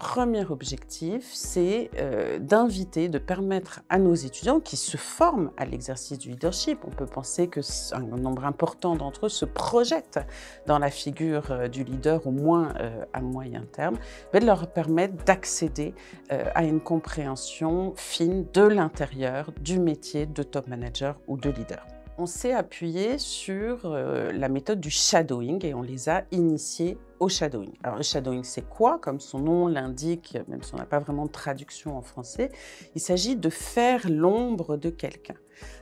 premier objectif, c'est d'inviter, de permettre à nos étudiants qui se forment à l'exercice du leadership, on peut penser qu'un nombre important d'entre eux se projettent dans la figure du leader, au moins à moyen terme, mais de leur permettre d'accéder à une compréhension fine de l'intérieur du métier de top manager ou de leader. On s'est appuyé sur la méthode du shadowing et on les a initiés au shadowing. Alors le shadowing, c'est quoi? Comme son nom l'indique, même si on n'a pas vraiment de traduction en français, il s'agit de faire l'ombre de quelqu'un,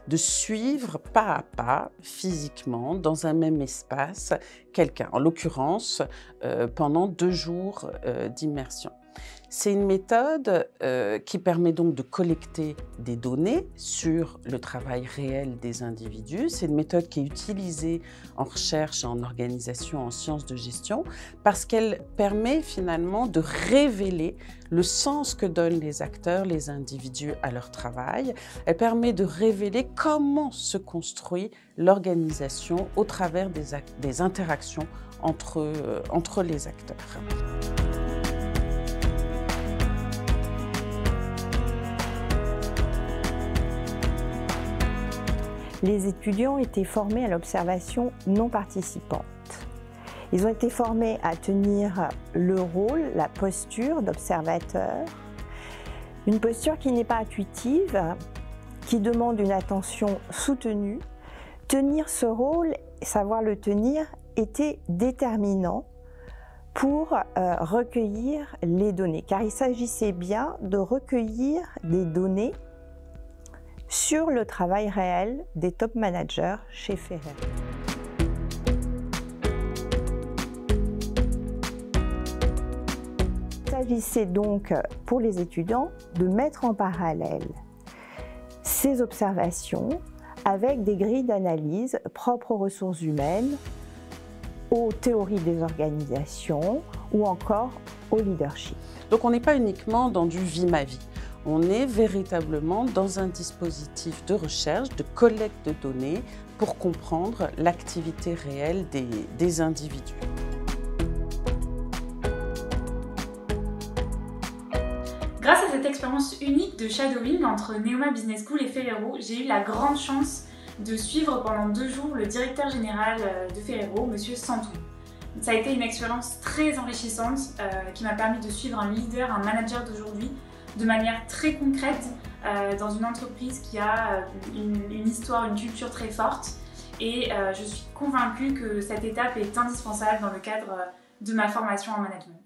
de suivre pas à pas, physiquement, dans un même espace, quelqu'un, en l'occurrence pendant 2 jours d'immersion. C'est une méthode qui permet donc de collecter des données sur le travail réel des individus. C'est une méthode qui est utilisée en recherche, en organisation, en sciences de gestion, parce qu'elle permet finalement de révéler le sens que donnent les acteurs, les individus à leur travail. Elle permet de révéler comment se construit l'organisation au travers des interactions entre les acteurs. Les étudiants étaient formés à l'observation non participante. Ils ont été formés à tenir le rôle, la posture d'observateur, une posture qui n'est pas intuitive, qui demande une attention soutenue. Tenir ce rôle, savoir le tenir, était déterminant pour recueillir les données, car il s'agissait bien de recueillir des données sur le travail réel des top managers chez Ferrero. Il s'agissait donc pour les étudiants de mettre en parallèle ces observations avec des grilles d'analyse propres aux ressources humaines, aux théories des organisations ou encore au leadership. Donc on n'est pas uniquement dans du vie ma vie. On est véritablement dans un dispositif de recherche, de collecte de données pour comprendre l'activité réelle des individus. Grâce à cette expérience unique de shadowing entre Neoma Business School et Ferrero, j'ai eu la grande chance de suivre pendant 2 jours le directeur général de Ferrero, M. Santou. Ça a été une expérience très enrichissante qui m'a permis de suivre un leader, un manager d'aujourd'hui, de manière très concrète dans une entreprise qui a une histoire, une culture très forte. Et je suis convaincue que cette étape est indispensable dans le cadre de ma formation en management.